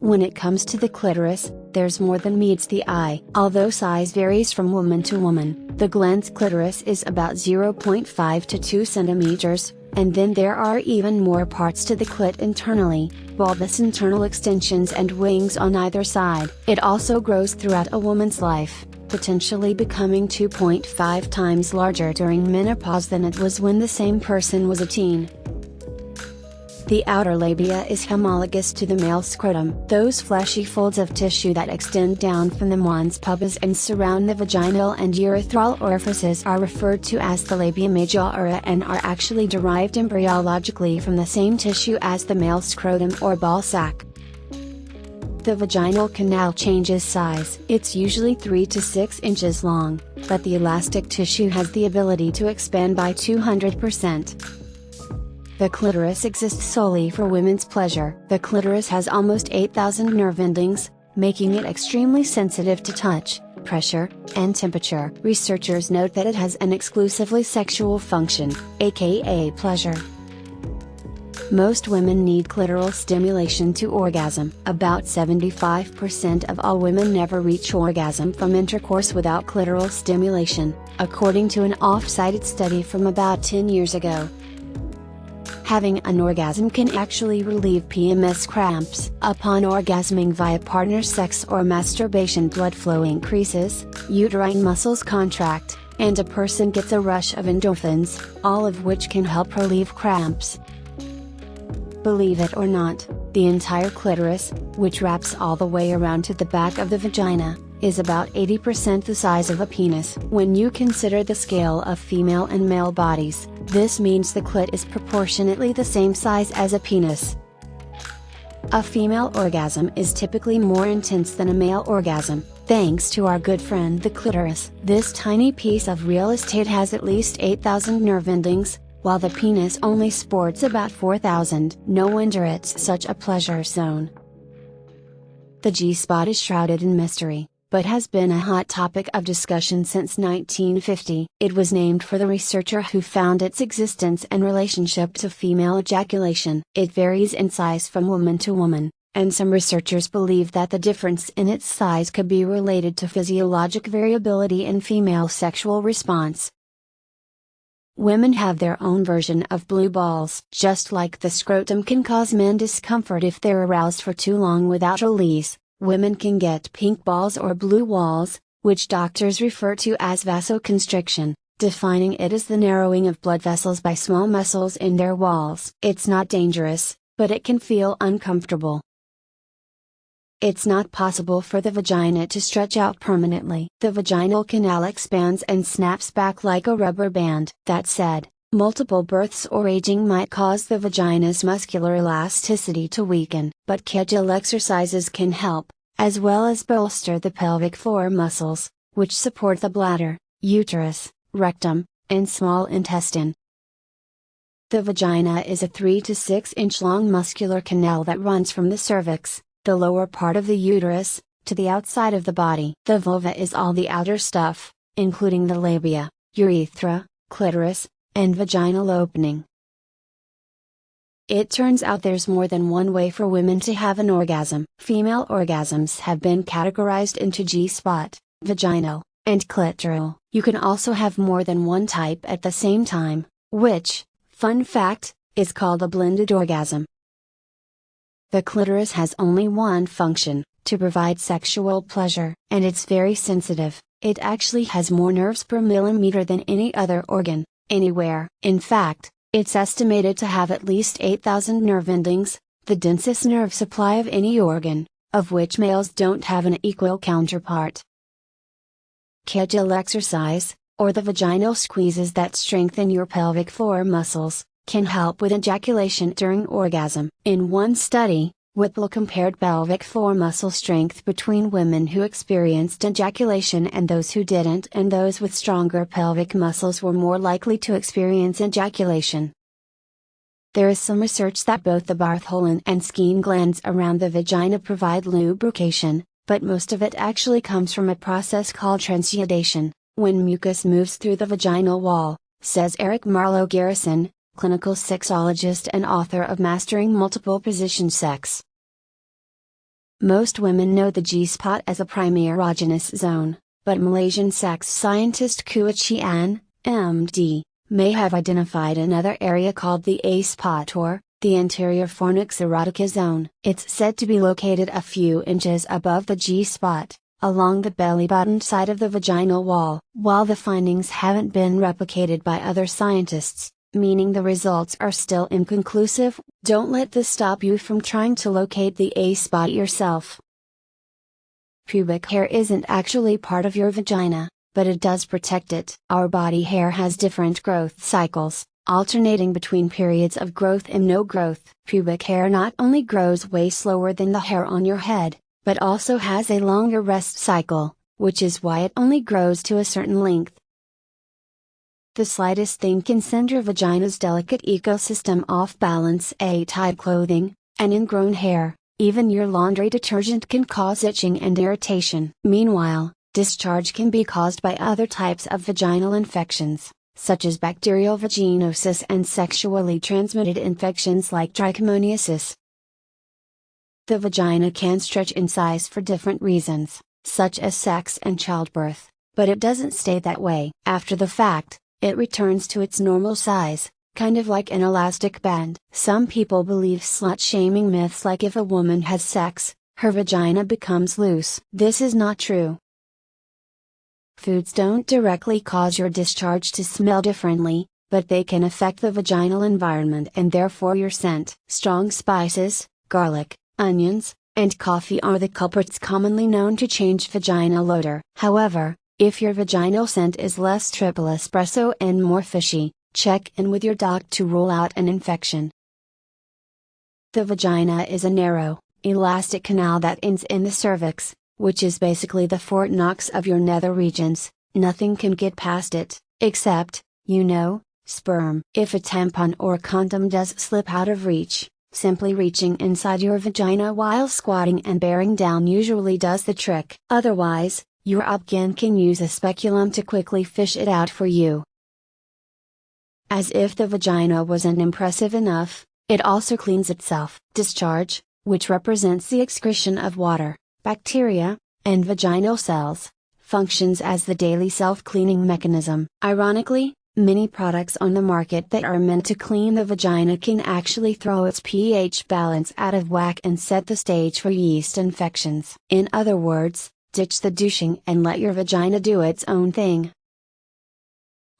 When it comes to the clitoris, there's more than meets the eye. Although size varies from woman to woman, the glans clitoris is about 0.5 to 2 centimeters, and then there are even more parts to the clit internally, bulbous internal extensions and wings on either side. It also grows throughout a woman's life, potentially becoming 2.5 times larger during menopause than it was when the same person was a teen. The outer labia is homologous to the male scrotum. Those fleshy folds of tissue that extend down from the mons pubis and surround the vaginal and urethral orifices are referred to as the labia majora and are actually derived embryologically from the same tissue as the male scrotum or ball sac. The vaginal canal changes size. It's usually 3 to 6 inches long, but the elastic tissue has the ability to expand by 200%. The clitoris exists solely for women's pleasure. The clitoris has almost 8,000 nerve endings, making it extremely sensitive to touch, pressure, and temperature. Researchers note that it has an exclusively sexual function, aka pleasure. Most women need clitoral stimulation to orgasm. About 75% of all women never reach orgasm from intercourse without clitoral stimulation, according to an off-cited study from about 10 years ago. Having an orgasm can actually relieve PMS cramps. Upon orgasming via partner sex or masturbation, blood flow increases, uterine muscles contract, and a person gets a rush of endorphins, all of which can help relieve cramps. Believe it or not, the entire clitoris, which wraps all the way around to the back of the vagina, is about 80% the size of a penis. When you consider the scale of female and male bodies, this means the clit is proportionately the same size as a penis. A female orgasm is typically more intense than a male orgasm, thanks to our good friend the clitoris. This tiny piece of real estate has at least 8,000 nerve endings, while the penis only sports about 4,000. No wonder it's such a pleasure zone. The G-spot is shrouded in mystery, but has been a hot topic of discussion since 1950. It was named for the researcher who found its existence and relationship to female ejaculation. It varies in size from woman to woman, and some researchers believe that the difference in its size could be related to physiologic variability in female sexual response. Women have their own version of blue balls. Just like the scrotum can cause men discomfort if they're aroused for too long without release, women can get pink balls or blue walls, which doctors refer to as vasoconstriction, defining it as the narrowing of blood vessels by small muscles in their walls. It's not dangerous, but it can feel uncomfortable. It's not possible for the vagina to stretch out permanently. The vaginal canal expands and snaps back like a rubber band. That said, multiple births or aging might cause the vagina's muscular elasticity to weaken. But Kegel exercises can help, as well as bolster the pelvic floor muscles, which support the bladder, uterus, rectum, and small intestine. The vagina is a 3 to 6 inch long muscular canal that runs from the cervix, the lower part of the uterus, to the outside of the body. The vulva is all the outer stuff, including the labia, urethra, clitoris, and vaginal opening. It turns out there's more than one way for women to have an orgasm. Female orgasms have been categorized into G-spot, vaginal, and clitoral. You can also have more than one type at the same time, which, fun fact, is called a blended orgasm. The clitoris has only one function, to provide sexual pleasure, and it's very sensitive. It actually has more nerves per millimeter than any other organ, anywhere. In fact, it's estimated to have at least 8,000 nerve endings, the densest nerve supply of any organ, of which males don't have an equal counterpart. Kegel exercise, or the vaginal squeezes that strengthen your pelvic floor muscles, can help with ejaculation during orgasm. In one study, Whipple compared pelvic floor muscle strength between women who experienced ejaculation and those who didn't, and those with stronger pelvic muscles were more likely to experience ejaculation. There is some research that both the Bartholin and Skene glands around the vagina provide lubrication, but most of it actually comes from a process called transudation, when mucus moves through the vaginal wall, says Eric Marlowe Garrison, clinical sexologist and author of Mastering Multiple Position Sex. Most women know the G-spot as a primary erogenous zone, but Malaysian sex scientist Kuachi An, MD, may have identified another area called the A-spot or the anterior fornix erotica zone. It's said to be located a few inches above the G-spot, along the belly button side of the vaginal wall. While the findings haven't been replicated by other scientists, meaning the results are still inconclusive, don't let this stop you from trying to locate the A-spot yourself. Pubic hair isn't actually part of your vagina, but it does protect it. Our body hair has different growth cycles, alternating between periods of growth and no growth. Pubic hair not only grows way slower than the hair on your head, but also has a longer rest cycle, which is why it only grows to a certain length. The slightest thing can send your vagina's delicate ecosystem off balance. Tight clothing, and ingrown hair, even your laundry detergent can cause itching and irritation. Meanwhile, discharge can be caused by other types of vaginal infections, such as bacterial vaginosis and sexually transmitted infections like trichomoniasis. The vagina can stretch in size for different reasons, such as sex and childbirth, but it doesn't stay that way. After the fact, it returns to its normal size, kind of like an elastic band. Some people believe slut-shaming myths like if a woman has sex, her vagina becomes loose. This is not true. Foods don't directly cause your discharge to smell differently, but they can affect the vaginal environment and therefore your scent. Strong spices, garlic, onions, and coffee are the culprits commonly known to change vaginal odor. However, if your vaginal scent is less triple espresso and more fishy, check in with your doc to rule out an infection. The vagina is a narrow, elastic canal that ends in the cervix, which is basically the Fort Knox of your nether regions. Nothing can get past it, except, sperm. If a tampon or condom does slip out of reach, simply reaching inside your vagina while squatting and bearing down usually does the trick. Otherwise, your obgyn can use a speculum to quickly fish it out for you. As if the vagina wasn't impressive enough, it also cleans itself. Discharge, which represents the excretion of water, bacteria, and vaginal cells, functions as the daily self-cleaning mechanism. Ironically, many products on the market that are meant to clean the vagina can actually throw its pH balance out of whack and set the stage for yeast infections. In other words, ditch the douching and let your vagina do its own thing.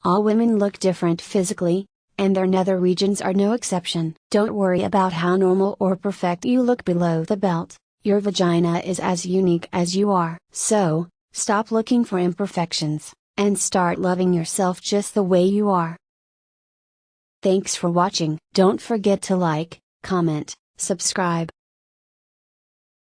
All women look different physically, and their nether regions are no exception. Don't worry about how normal or perfect you look below the belt. Your vagina is as unique as you are. So, stop looking for imperfections, and start loving yourself just the way you are. Thanks for watching. Don't forget to like, comment, subscribe,